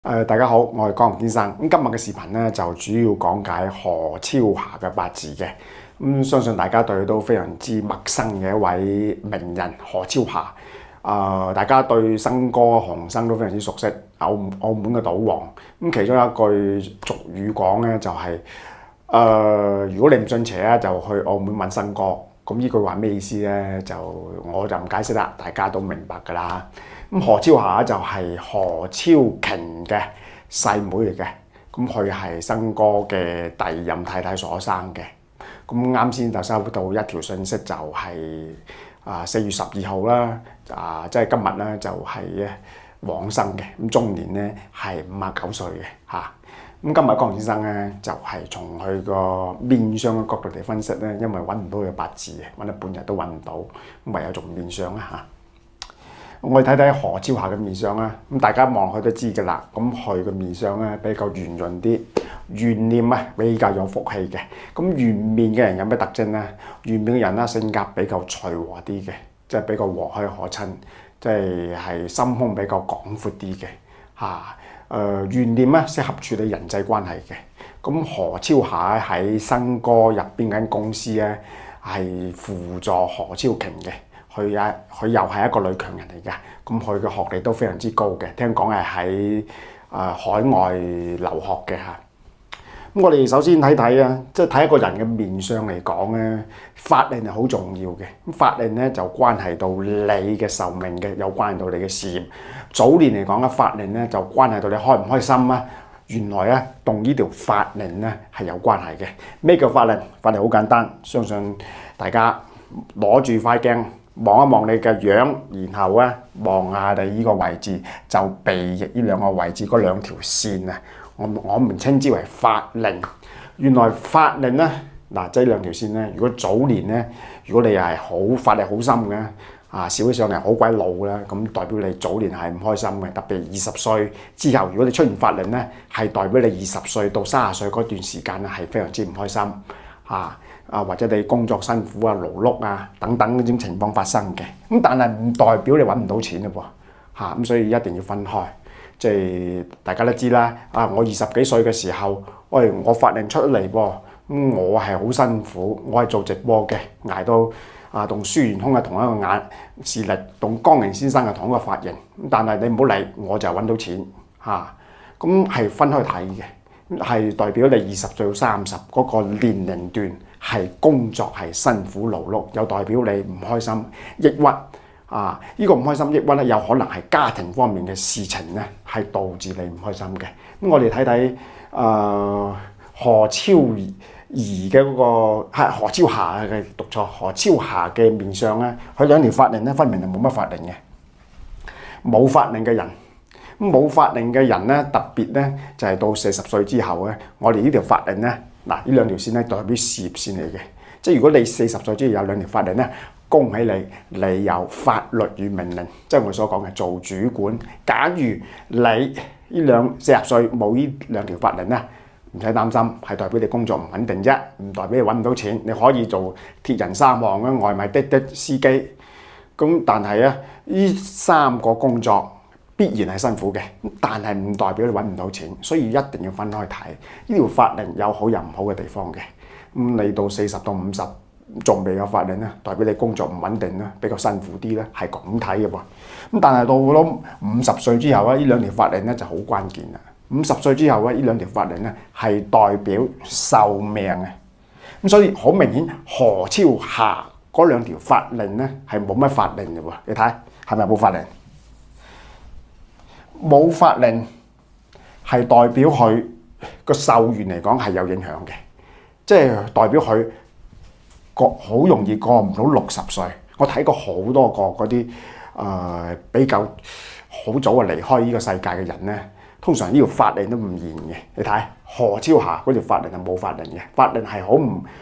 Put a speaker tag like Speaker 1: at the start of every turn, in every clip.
Speaker 1: 大家好，我係江洪先生。今日嘅視頻咧就主要講解何超霞嘅八字嘅。相信大家對佢都非常之陌生嘅一位名人何超霞。大家對生哥何生都非常之熟悉，澳門嘅賭王。其中一句俗語講咧就係、如果你唔信邪咧，就去澳門揾生哥。咁呢句話咩意思咧？我就唔解釋啦，大家都明白㗎啦。何超霞就係何超瓊嘅細妹嚟嘅，佢係生哥嘅第二任太太所生嘅。啱先就收到一條信息，就係4月12號啦，即係今日咧就係往生嘅。終年咧係59歲嘅嚇。今日江先生咧就係從佢個面相嘅角度嚟分析咧，因為揾唔到佢嘅八字嘅，揾咗半日都揾唔到，唯有從面相啦嚇。我哋睇睇何超霞嘅面相啦，大家望落去都知㗎啦。佢嘅面相咧比較圓潤啲，圓臉啊比較有福氣嘅。圓面嘅人有咩特徵咧？圓面嘅人咧性格比較隨和啲嘅，即係比較和藹可親，即係心胸比較廣闊啲嘅嚇。圓臉咧適合處理人際關係嘅。何超霞喺生哥入邊間公司咧係輔助何超瓊嘅。佢又係一個女強人嚟嘅，佢嘅學歷都非常之高嘅，聽講係喺海外留學嘅嚇。我哋首先睇睇啊，即係睇一個人嘅面相嚟講咧，法令係好重要嘅。法令咧就關係到你嘅壽命嘅，有關係到你嘅事業。早年嚟講咧，法令咧就關係到你開唔開心啊。原來咧同呢條法令咧係有關係嘅。咩叫法令？法令好簡單，相信大家攞住塊鏡。望一望你嘅樣，然後咧望下你呢個位置，就鼻翼呢兩個位置嗰兩條線啊，我們稱之為法令。原來法令咧，即係兩條線咧。如果早年咧，如果你係好法力好深嘅，笑起上嚟好鬼老啦，咁代表你早年係唔開心嘅。特別20歲之後，如果你出現法令咧，係代表你20歲到30歲嗰段時間咧係非常之唔開心或者你工作辛苦勞碌等等呢種情況發生嘅。但係唔代表你揾唔到錢嘞噃，所以一定要分開。即係大家都知啦，我20幾歲嘅時候，我法令出嚟噃，我係好辛苦，我係做直播嘅，捱到同舒元空係同一個眼視力，同江寧先生係同一個髮型。但係你唔好理，我就揾到錢係分開睇嘅，係代表你20歲到30嗰個年齡段。係工作係辛苦勞碌，又代表你唔開心、抑鬱呢個唔開心、抑鬱咧，有可能係家庭方面嘅事情咧，係導致你唔開心嘅。我哋睇睇何超儀嘅嗰個係何超霞嘅，讀錯，何超霞嘅面相咧，佢兩條法令咧分明係冇乜法令嘅，冇法令嘅人。冇法令嘅人咧，特別咧就係到40歲之後咧，我哋呢條法令咧。呢兩條線咧代表事業線嚟嘅，即係如果你40歲之後有兩條法令咧，恭喜你，你有法律與命令，即係我所講嘅做主管。假如你40歲冇呢兩條法令咧，唔使擔心，係代表你工作唔穩定啫，唔代表你揾唔到錢。你可以做鐵人3項啊，外賣滴司機。但係咧，呢3個工作必然係辛苦嘅，但係唔代表你揾唔到錢，所以一定要分開睇。呢條法令有好有唔好嘅地方嘅。你到40到50仲未有法令咧，代表你工作唔穩定啦，比較辛苦啲咧，係咁睇嘅噃。但係到咗50歲之後咧，呢兩條法令咧就好關鍵啦。50歲之後咧，呢兩條法令咧係代表壽命嘅。所以好明顯，何超霞嗰兩條法令咧係冇乜法令嘅喎。你睇係咪冇法令？冇法令係代表佢個壽元嚟講係有影響嘅，即係代表佢好容易過唔到60歲。我睇過好多個嗰啲比較好早離開呢個世界嘅人咧，通常呢條法令都唔現嘅。你睇何超霞嗰條法令係冇法令嘅，法令係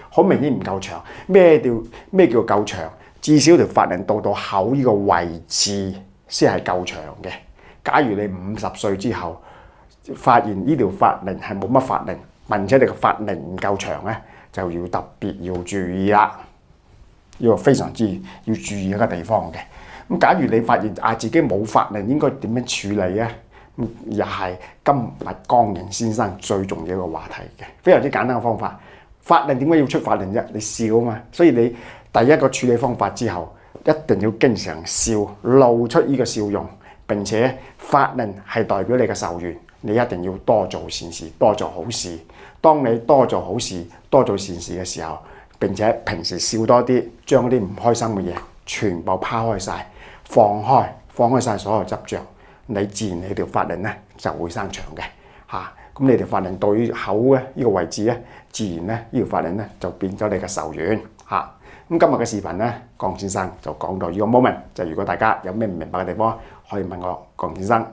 Speaker 1: 好明顯唔夠長。咩叫夠長？至少條法令到口呢個位置先係夠長嘅。假如你50歲之後發現呢條法令係冇乜法令，而且你個法令唔夠長咧，就要特別要注意啦。呢個非常之要注意一個地方嘅。假如你發現自己冇法令，應該點樣處理咧？又係今日江仁先生最重要一個話題嘅，非常之簡單嘅方法。法令點解要出法令啫？你笑啊嘛，所以你第一個處理方法之後，一定要經常笑，露出呢個笑容。並且法令係代表你嘅壽元，你一定要多做善事，多做好事。當你多做好事、多做善事嘅時候，並且平時笑多啲，將啲唔開心嘅嘢全部拋開晒，放開晒所有執着，你自然你條法令咧就會生長嘅嚇。咁你條法令對口嘅呢個位置咧，自然咧呢條法令咧就變咗你嘅壽元嚇。咁今日嘅視頻咧，江先生就講到呢個 moment，就如果大家有咩唔明白嘅地方，可以問我江先生。